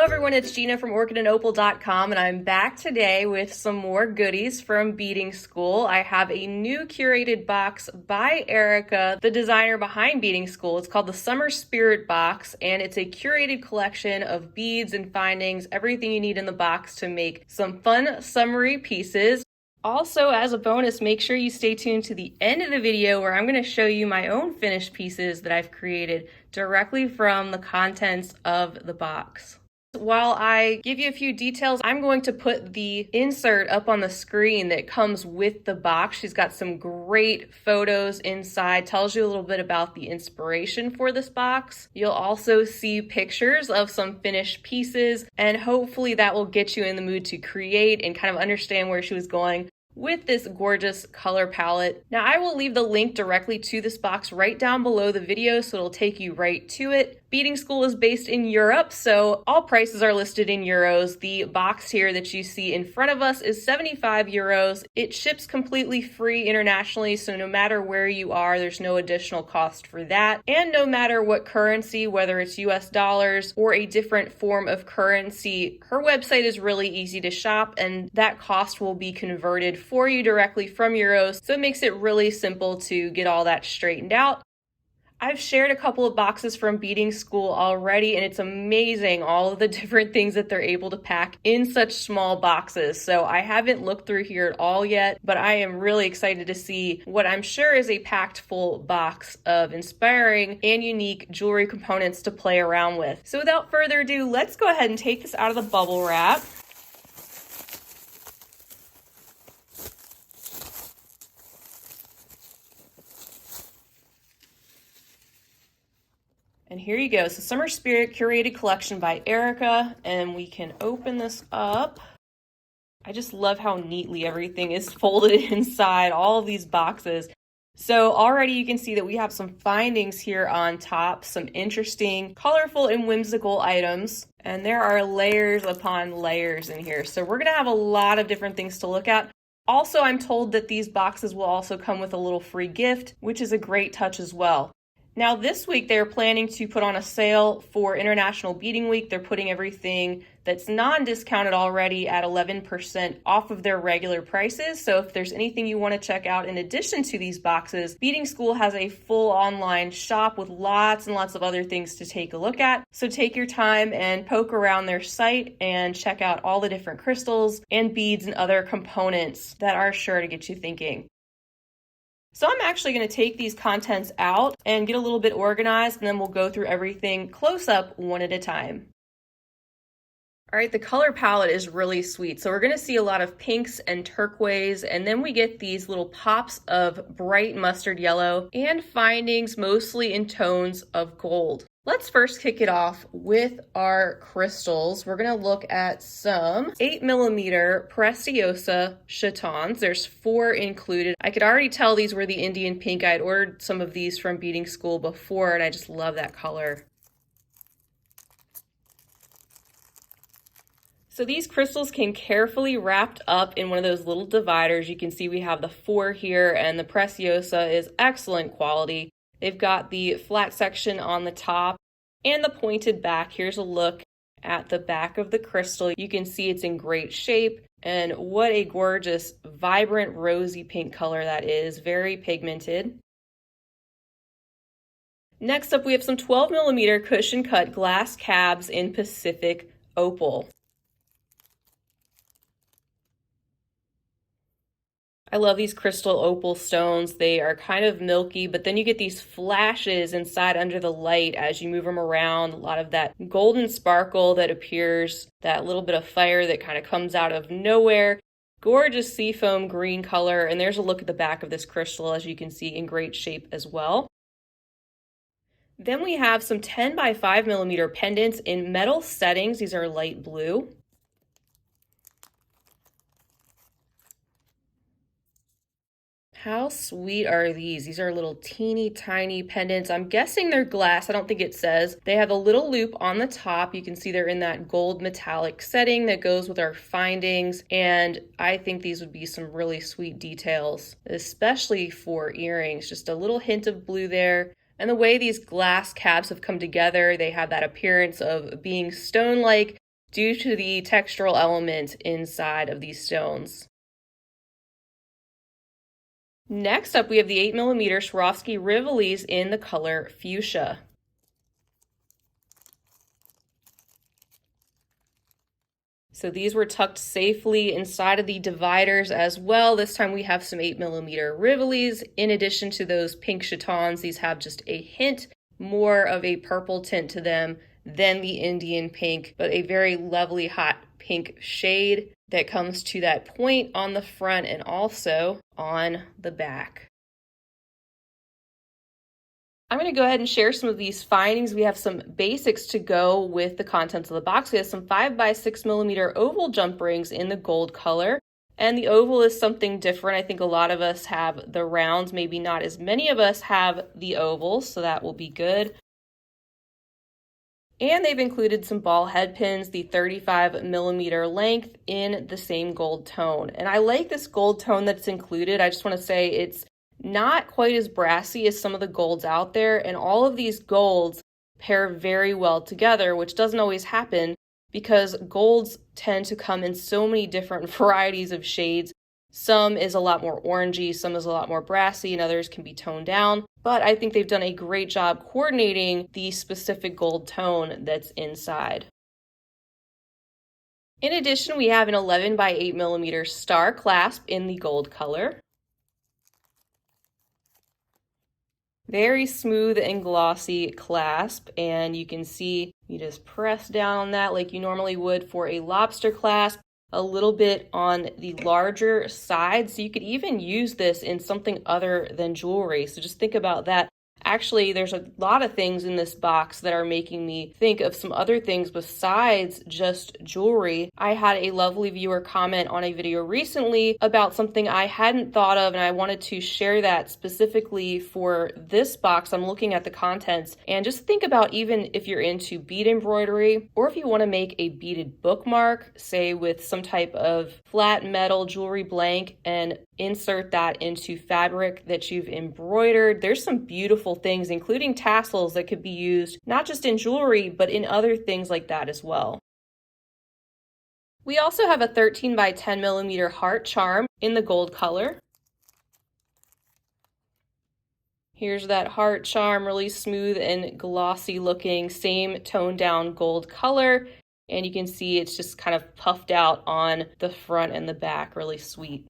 Hello everyone, it's Gina from orchidandopal.com and I'm back today with some more goodies from Beading School. I have a new curated box by Erica, the designer behind Beading School. It's called the Summer Spirit Box and it's a curated collection of beads and findings, everything you need in the box to make some fun summery pieces. Also, as a bonus, make sure you stay tuned to the end of the video where I'm going to show you my own finished pieces that I've created directly from the contents of the box. While I give you a few details, I'm going to put the insert up on the screen that comes with the box. She's got some great photos inside, tells you a little bit about the inspiration for this box. You'll also see pictures of some finished pieces, and hopefully that will get you in the mood to create and kind of understand where she was going with this gorgeous color palette. Now I will leave the link directly to this box right down below the video, so it'll take you right to it. Beading School is based in Europe, so all prices are listed in euros. The box here that you see in front of us is 75 euros. It ships completely free internationally, so no matter where you are, there's no additional cost for that. And no matter what currency, whether it's US dollars or a different form of currency, her website is really easy to shop and that cost will be converted for you directly from euros. So it makes it really simple to get all that straightened out. I've shared a couple of boxes from Beading School already, and it's amazing all of the different things that they're able to pack in such small boxes. So I haven't looked through here at all yet, but I am really excited to see what I'm sure is a packed full box of inspiring and unique jewelry components to play around with. So without further ado, let's go ahead and take this out of the bubble wrap. And here you go. So Summer Spirit curated collection by Erica, and we can open this up. I just love how neatly everything is folded inside all of these boxes. So already you can see that we have some findings here on top, some interesting, colorful, and whimsical items. And there are layers upon layers in here. So we're gonna have a lot of different things to look at. Also, I'm told that these boxes will also come with a little free gift, which is a great touch as well. Now this week they're planning to put on a sale for International Beading Week. They're putting everything that's non-discounted already at 11% off of their regular prices. So if there's anything you want to check out in addition to these boxes, Beading School has a full online shop with lots and lots of other things to take a look at. So take your time and poke around their site and check out all the different crystals and beads and other components that are sure to get you thinking. So I'm actually going to take these contents out and get a little bit organized, and then we'll go through everything close up one at a time. All right, the color palette is really sweet. So we're going to see a lot of pinks and turquoise, and then we get these little pops of bright mustard yellow and findings mostly in tones of gold. Let's first kick it off with our crystals. We're going to look at some 8mm Preciosa chatons. There's 4 included. I could already tell these were the Indian pink. I had ordered some of these from Beading School before, and I just love that color. So these crystals came carefully wrapped up in one of those little dividers. You can see we have the 4 here, and the Preciosa is excellent quality. They've got the flat section on the top and the pointed back. Here's a look at the back of the crystal. You can see it's in great shape, and what a gorgeous, vibrant, rosy pink color that is. Very pigmented. Next up, we have some 12mm cushion cut glass cabs in Pacific Opal. I love these crystal opal stones. They are kind of milky, but then you get these flashes inside under the light as you move them around. A lot of that golden sparkle that appears, that little bit of fire that kind of comes out of nowhere. Gorgeous seafoam green color, and there's a look at the back of this crystal, as you can see, in great shape as well. Then we have some 10 by 5mm pendants in metal settings. These are light blue. How sweet are these? These are little teeny tiny pendants. I'm guessing they're glass. I don't think it says. They have a little loop on the top. You can see they're in that gold metallic setting that goes with our findings. And I think these would be some really sweet details, especially for earrings. Just a little hint of blue there. And the way these glass caps have come together, they have that appearance of being stone-like, due to the textural element inside of these stones. Next up, we have the 8mm Swarovski Rivolis in the color fuchsia. So these were tucked safely inside of the dividers as well. This time we have some 8mm Rivolis. In addition to those pink chatons, these have just a hint more of a purple tint to them than the Indian pink, but a very lovely hot pink shade that comes to that point on the front and also on the back. I'm going to go ahead and share some of these findings. We have some basics to go with the contents of the box. We have some 5x6mm oval jump rings in the gold color. And the oval is something different. I think a lot of us have the rounds, maybe not as many of us have the ovals, so that will be good. And they've included some ball head pins, the 35mm length in the same gold tone. And I like this gold tone that's included. I just want to say it's not quite as brassy as some of the golds out there, and all of these golds pair very well together, which doesn't always happen because golds tend to come in so many different varieties of shades. Some is a lot more orangey, some is a lot more brassy, and others can be toned down. But I think they've done a great job coordinating the specific gold tone that's inside. In addition, we have an 11x8mm star clasp in the gold color. Very smooth and glossy clasp, and you can see you just press down on that like you normally would for a lobster clasp, a little bit on the larger side, so you could even use this in something other than jewelry. So just think about that. Actually, there's a lot of things in this box that are making me think of some other things besides just jewelry. I had a lovely viewer comment on a video recently about something I hadn't thought of, and I wanted to share that specifically for this box. I'm looking at the contents, and just think about even if you're into bead embroidery, or if you want to make a beaded bookmark, say with some type of flat metal jewelry blank, and insert that into fabric that you've embroidered. There's some beautiful things, including tassels, that could be used not just in jewelry, but in other things like that as well. We also have a 13x10mm heart charm in the gold color. Here's that heart charm, really smooth and glossy looking, same toned down gold color. And you can see it's just kind of puffed out on the front and the back, really sweet.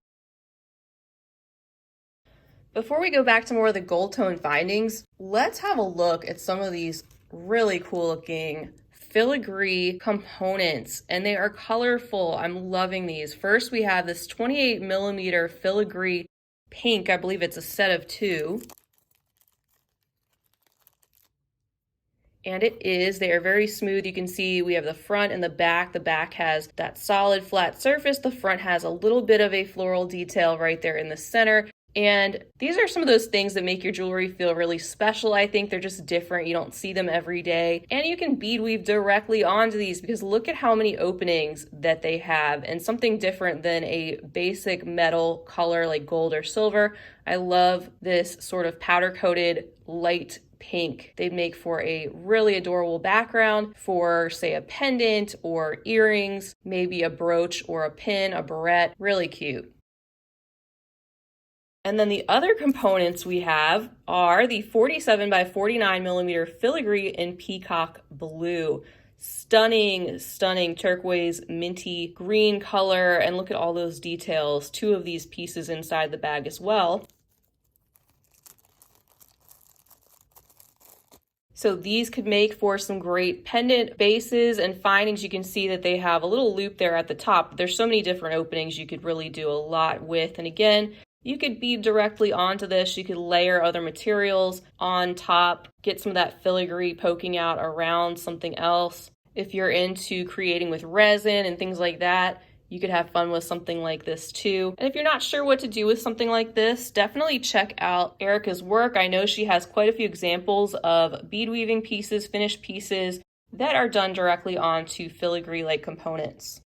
Before we go back to more of the gold tone findings, let's have a look at some of these really cool looking filigree components, and they are colorful. I'm loving these. First, we have this 28mm filigree pink. I believe it's a set of 2. And it is. They are very smooth. You can see we have the front and the back. The back has that solid flat surface. The front has a little bit of a floral detail right there in the center. And these are some of those things that make your jewelry feel really special. I think they're just different. You don't see them every day. And you can bead weave directly onto these because look at how many openings that they have, and something different than a basic metal color like gold or silver. I love this sort of powder coated light pink. They make for a really adorable background for, say, a pendant or earrings, maybe a brooch or a pin, a barrette. Really cute. And then the other components we have are the 47x49mm filigree in peacock blue. Stunning, stunning turquoise, minty green color. And look at all those details. 2 of these pieces inside the bag as well. So these could make for some great pendant bases and findings. You can see that they have a little loop there at the top. There's so many different openings you could really do a lot with. And again, you could bead directly onto this. You could layer other materials on top, get some of that filigree poking out around something else. If you're into creating with resin and things like that, you could have fun with something like this too. And if you're not sure what to do with something like this, definitely check out Erica's work. I know she has quite a few examples of bead weaving pieces, finished pieces that are done directly onto filigree-like components.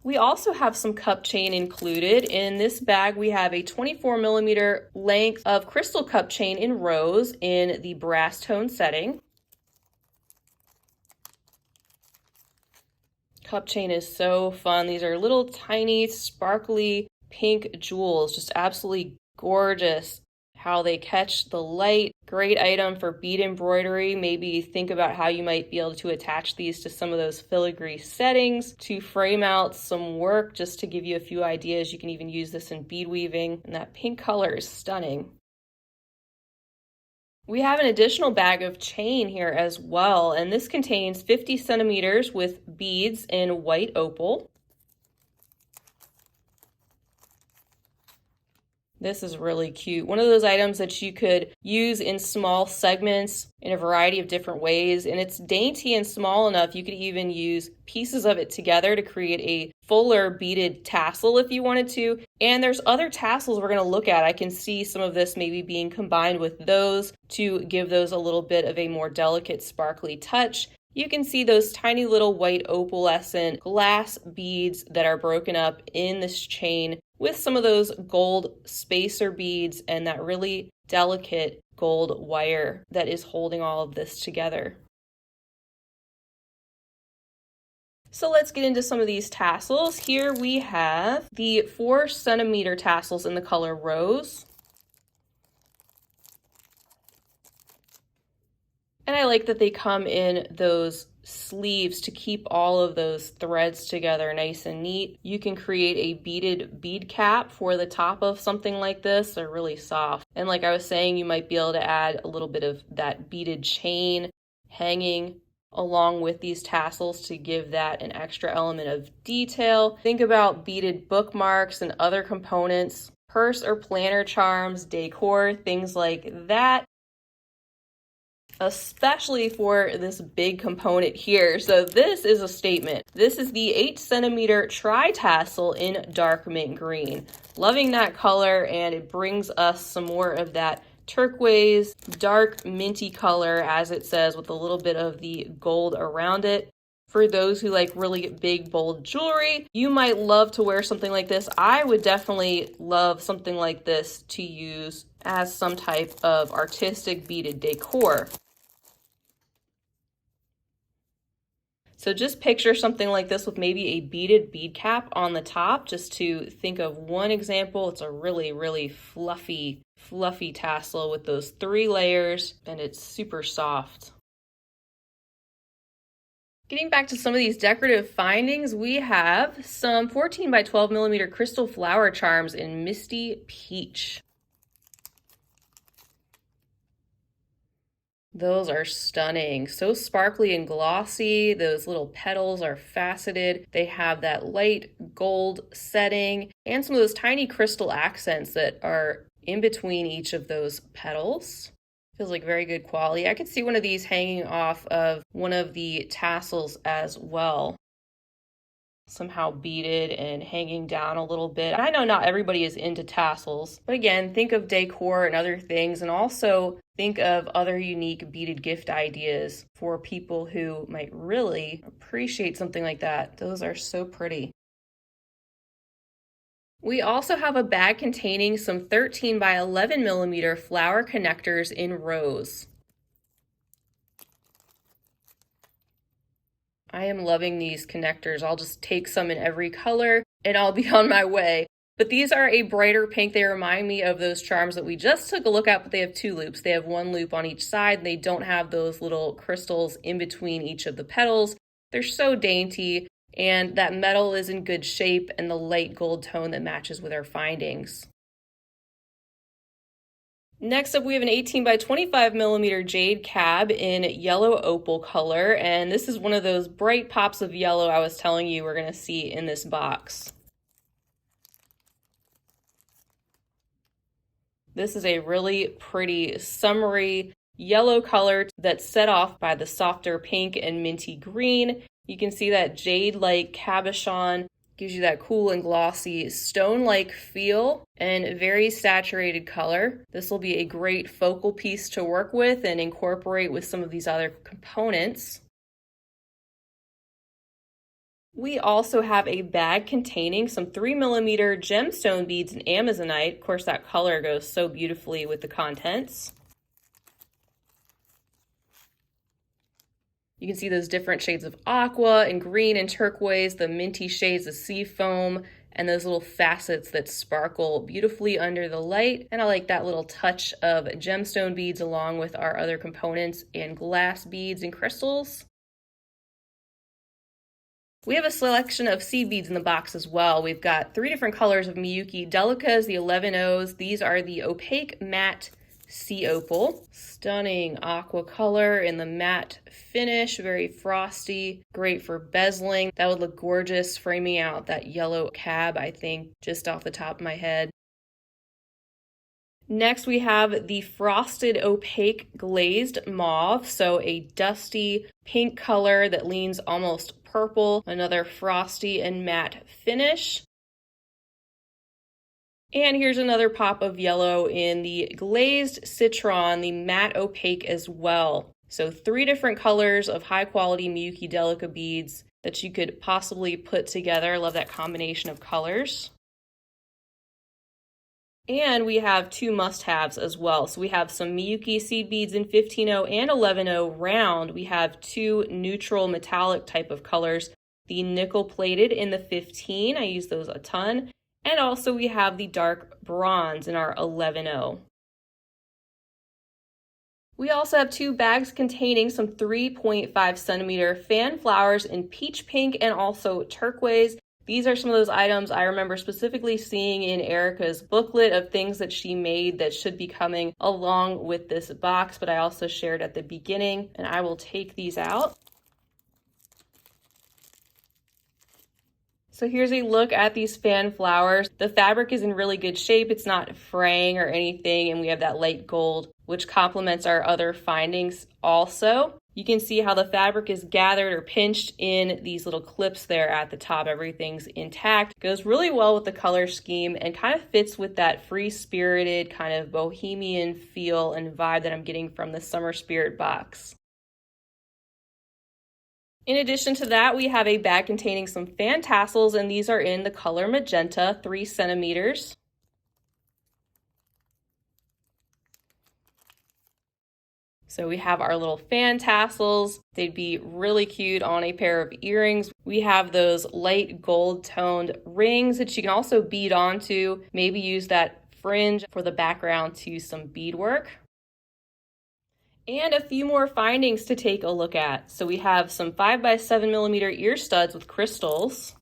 We also have some cup chain included. In this bag, we have a 24mm length of crystal cup chain in rose in the brass tone setting. Cup chain is so fun. These are little tiny sparkly pink jewels, just absolutely gorgeous how they catch the light. Great item for bead embroidery. Maybe think about how you might be able to attach these to some of those filigree settings to frame out some work, just to give you a few ideas. You can even use this in bead weaving, and that pink color is stunning. We have an additional bag of chain here as well, and this contains 50 centimeters with beads in white opal. This is really cute. One of those items that you could use in small segments in a variety of different ways, and it's dainty and small enough you could even use pieces of it together to create a fuller beaded tassel if you wanted to. And there's other tassels we're going to look at. I can see some of this maybe being combined with those to give those a little bit of a more delicate sparkly touch. You can see those tiny little white opalescent glass beads that are broken up in this chain with some of those gold spacer beads and that really delicate gold wire that is holding all of this together. So let's get into some of these tassels. Here we have the 4 centimeter tassels in the color rose. And I like that they come in those sleeves to keep all of those threads together nice and neat. You can create a beaded bead cap for the top of something like this. They're really soft. And like I was saying, you might be able to add a little bit of that beaded chain hanging along with these tassels to give that an extra element of detail. Think about beaded bookmarks and other components, purse or planner charms, decor, things like that. Especially for this big component here. So this is a statement. This is the 8 centimeter tri-tassel in dark mint green. Loving that color, and it brings us some more of that turquoise, dark minty color, as it says, with a little bit of the gold around it. For those who like really big, bold jewelry, you might love to wear something like this. I would definitely love something like this to use as some type of artistic beaded decor. So just picture something like this with maybe a beaded bead cap on the top, just to think of one example. It's a really, really fluffy tassel with those 3 layers, and it's super soft. Getting back to some of these decorative findings, we have some 14 by 12 millimeter crystal flower charms in Misty Peach. Those are stunning. So sparkly and glossy. Those little petals are faceted. They have that light gold setting and some of those tiny crystal accents that are in between each of those petals. Feels like very good quality. I could see one of these hanging off of one of the tassels as well. Somehow beaded and hanging down a little bit. I know not everybody is into tassels, but again, think of decor and other things, and also think of other unique beaded gift ideas for people who might really appreciate something like that. Those are so pretty. We also have a bag containing some 13 by 11 millimeter flower connectors in rose. I am loving these connectors. I'll just take some in every color and I'll be on my way. But these are a brighter pink. They remind me of those charms that we just took a look at, but they have 2 loops. They have 1 loop on each side, and they don't have those little crystals in between each of the petals. They're so dainty, and that metal is in good shape, and the light gold tone that matches with our findings. Next up, we have an 18 by 25 millimeter jade cab in yellow opal color, and this is one of those bright pops of yellow I was telling you we're going to see in this box. This is a really pretty summery yellow color that's set off by the softer pink and minty green. You can see that jade-like cabochon gives you that cool and glossy stone-like feel and very saturated color. This will be a great focal piece to work with and incorporate with some of these other components. We also have a bag containing some 3 millimeter gemstone beads in Amazonite. Of course, that color goes so beautifully with the contents. You can see those different shades of aqua and green and turquoise, the minty shades of sea foam, and those little facets that sparkle beautifully under the light. And I like that little touch of gemstone beads along with our other components and glass beads and crystals. We have a selection of seed beads in the box as well. We've got 3 different colors of Miyuki Delicas, the 11Os. These are the opaque matte sea opal. Stunning aqua color in the matte finish, very frosty, great for bezeling. That would look gorgeous framing out that yellow cab, I think, just off the top of my head. Next, we have the frosted opaque glazed mauve, so a dusty pink color that leans almost purple, another frosty and matte finish. And here's another pop of yellow in the glazed citron, the matte opaque as well. So 3 different colors of high quality Miyuki Delica beads that you could possibly put together. I love that combination of colors. And we have 2 must-haves as well. So we have some Miyuki seed beads in 15-0 and 11-0 round. We have 2 neutral metallic type of colors. The nickel plated in the 15, I use those a ton. And also we have the dark bronze in our 11-0. We also have 2 bags containing some 3.5 centimeter fan flowers in peach pink and also turquoise. These are some of those items I remember specifically seeing in Erica's booklet of things that she made that should be coming along with this box, but I also shared at the beginning, and I will take these out. So here's a look at these fan flowers. The fabric is in really good shape. It's not fraying or anything, and we have that light gold, which complements our other findings also. You can see how the fabric is gathered or pinched in these little clips there at the top. Everything's intact. Goes really well with the color scheme and kind of fits with that free-spirited kind of bohemian feel and vibe that I'm getting from the Summer Spirit box. In addition to that, we have a bag containing some fan tassels, and these are in the color magenta, 3 centimeters. So we have our little fan tassels. They'd be really cute on a pair of earrings. We have those light gold toned rings that you can also bead onto, maybe use that fringe for the background to some beadwork. And a few more findings to take a look at. So we have some 5x7 millimeter ear studs with crystals.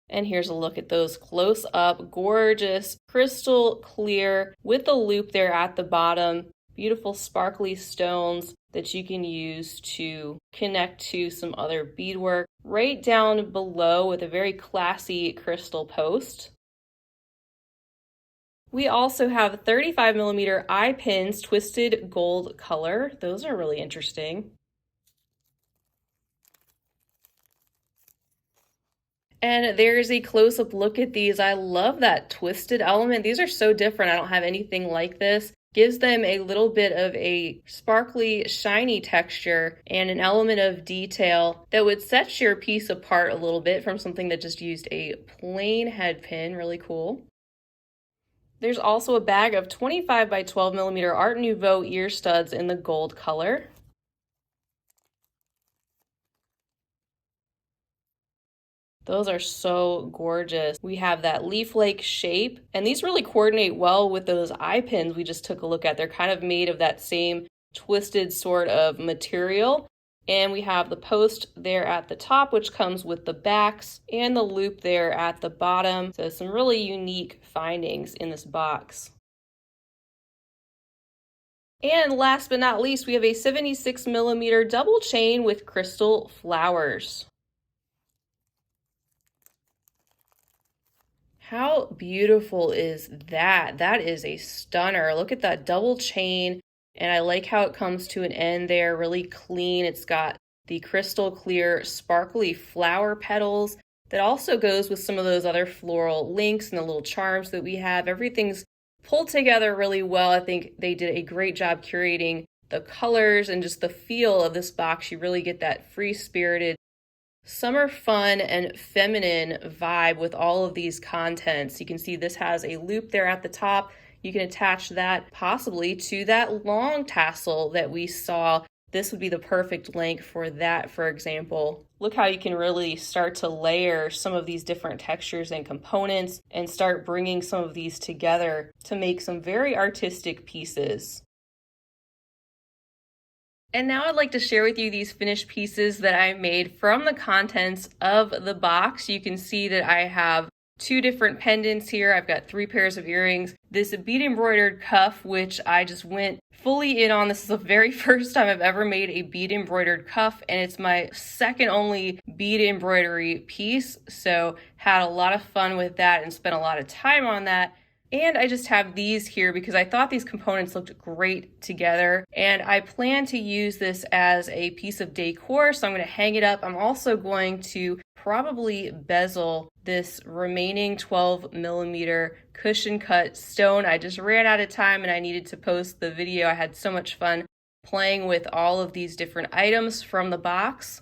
And here's a look at those close up, gorgeous, crystal clear with the loop there at the bottom. Beautiful sparkly stones that you can use to connect to some other beadwork. Right down below with a very classy crystal post. We also have 35 millimeter eye pins, twisted gold color. Those are really interesting. And there's a close-up look at these. I love that twisted element. These are so different. I don't have anything like this. Gives them a little bit of a sparkly, shiny texture and an element of detail that would set your piece apart a little bit from something that just used a plain head pin. Really cool. There's also a bag of 25 by 12 millimeter Art Nouveau ear studs in the gold color. Those are so gorgeous. We have that leaf-like shape, and these really coordinate well with those eye pins we just took a look at. They're kind of made of that same twisted sort of material. And we have the post there at the top, which comes with the backs, and the loop there at the bottom. So some really unique findings in this box. And last but not least, we have a 76 millimeter double chain with crystal flowers. How beautiful is that? That is a stunner. Look at that double chain. And I like how it comes to an end there, really clean. It's got the crystal clear, sparkly flower petals that also goes with some of those other floral links and the little charms that we have. Everything's pulled together really well. I think they did a great job curating the colors and just the feel of this box. You really get that free-spirited, summer fun and feminine vibe with all of these contents. You can see this has a loop there at the top. you can attach that possibly to that long tassel that we saw. This would be the perfect length for that, for example. Look how you can really start to layer some of these different textures and components and start bringing some of these together to make some very artistic pieces. And now I'd like to share with you these finished pieces that I made from the contents of the box. You can see that I have 2 different pendants here. I've got 3 pairs of earrings. This bead embroidered cuff, which I just went fully in on. This is the very first time I've ever made a bead embroidered cuff, and it's my second only bead embroidery piece. So had a lot of fun with that and spent a lot of time on that. And I just have these here because I thought these components looked great together, and I plan to use this as a piece of decor, so I'm going to hang it up. I'm also going to probably bezel this remaining 12mm cushion cut stone. I just ran out of time and I needed to post the video. I had so much fun playing with all of these different items from the box.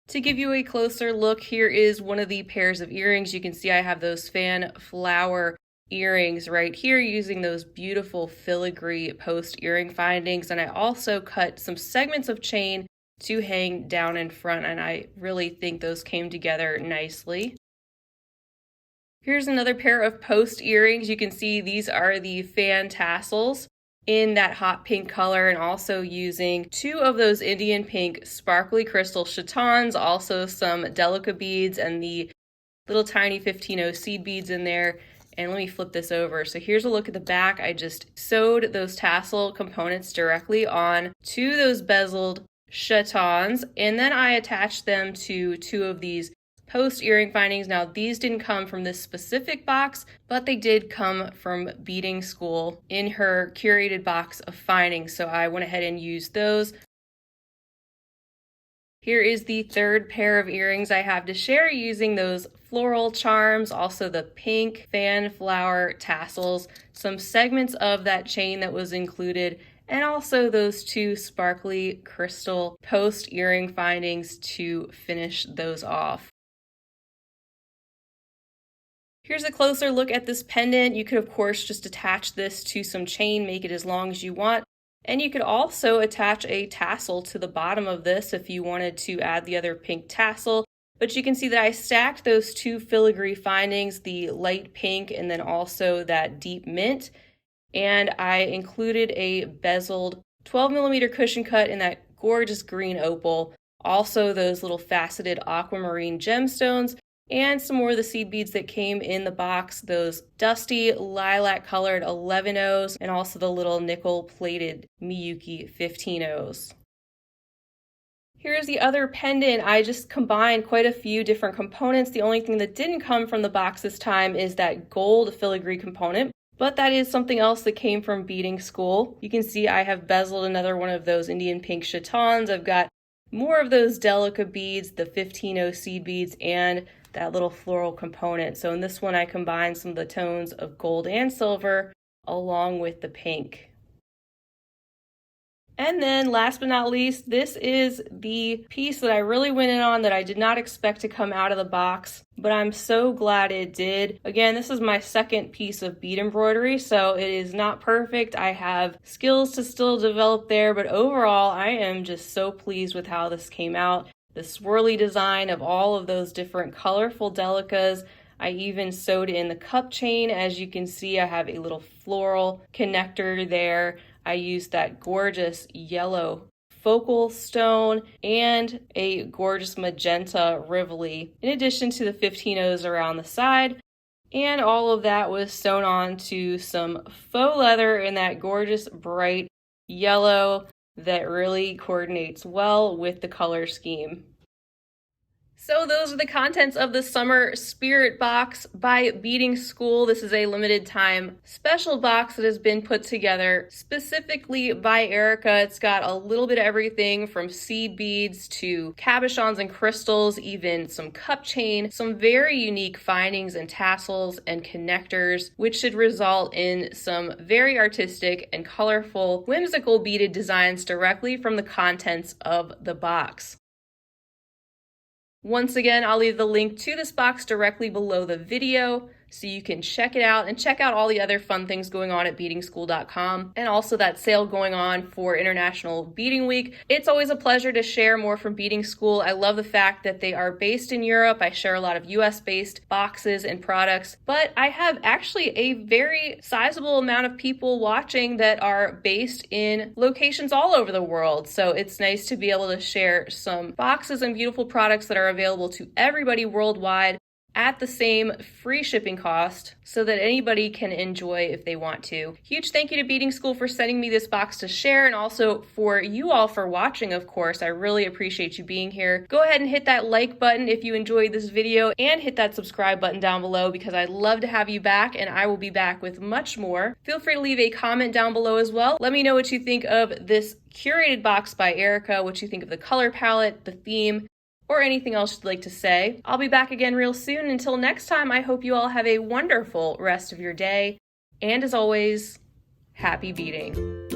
To give you a closer look, here is one of the pairs of earrings. You can see I have those fan flower earrings right here using those beautiful filigree post earring findings, and I also cut some segments of chain to hang down in front, and I really think those came together nicely. Here's another pair of post earrings. You can see these are the fan tassels in that hot pink color, and also using 2 of those Indian pink sparkly crystal chatons, also some delica beads and the little tiny 15-0 seed beads in there. And let me flip this over. So here's a look at the back. I just sewed those tassel components directly on to those bezeled chatons, and then I attached them to 2 of these post earring findings. Now these didn't come from this specific box, but they did come from Beading School in her curated box of findings. So I went ahead and used those. Here is the 3rd pair of earrings I have to share using those floral charms, also the pink fan flower tassels, some segments of that chain that was included, and also those 2 sparkly crystal post earring findings to finish those off. Here's a closer look at this pendant. You could of course just attach this to some chain, make it as long as you want. And you could also attach a tassel to the bottom of this if you wanted to add the other pink tassel. But you can see that I stacked those 2 filigree findings, the light pink and then also that deep mint. And I included a bezeled 12mm cushion cut in that gorgeous green opal. Also those little faceted aquamarine gemstones, and some more of the seed beads that came in the box, those dusty lilac colored 11-0s, and also the little nickel plated Miyuki 15-0s. Here's the other pendant. I just combined quite a few different components. The only thing that didn't come from the box this time is that gold filigree component, but that is something else that came from Beading School. You can see I have bezeled another one of those Indian pink chatons. I've got more of those delica beads, the 15-0 seed beads, and that little floral component. So in this one, I combined some of the tones of gold and silver along with the pink. And then last but not least, this is the piece that I really went in on that I did not expect to come out of the box, but I'm so glad it did. Again, this is my second piece of bead embroidery, so it is not perfect. I have skills to still develop there, but overall, I am just so pleased with how this came out. The swirly design of all of those different colorful delicas. I even sewed in the cup chain. As you can see, I have a little floral connector there. I used that gorgeous yellow focal stone and a gorgeous magenta Rivoli, in addition to the 15-0s around the side. And all of that was sewn on to some faux leather in that gorgeous bright yellow that really coordinates well with the color scheme. So those are the contents of the Summer Spirit Box by Beading School. This is a limited time special box that has been put together specifically by Erica. It's got a little bit of everything from seed beads to cabochons and crystals, even some cup chain, some very unique findings and tassels and connectors, which should result in some very artistic and colorful, whimsical beaded designs directly from the contents of the box. Once again, I'll leave the link to this box directly below the video. so you can check it out and check out all the other fun things going on at beadingschool.com, and also that sale going on for International Beading Week. It's always a pleasure to share more from Beading School. I love the fact that they are based in Europe. I share a lot of US-based boxes and products, but I have actually a very sizable amount of people watching that are based in locations all over the world. So it's nice to be able to share some boxes and beautiful products that are available to everybody worldwide at the same free shipping cost so that anybody can enjoy if they want to. Huge thank you to Beading School for sending me this box to share, and also for you all for watching, of course. I really appreciate you being here. Go ahead and hit that like button if you enjoyed this video, and hit that subscribe button down below because I'd love to have you back, and I will be back with much more. Feel free to leave a comment down below as well. Let me know what you think of this curated box by Erica, what you think of the color palette, the theme, or anything else you'd like to say. I'll be back again real soon. Until next time, I hope you all have a wonderful rest of your day. And as always, happy beading.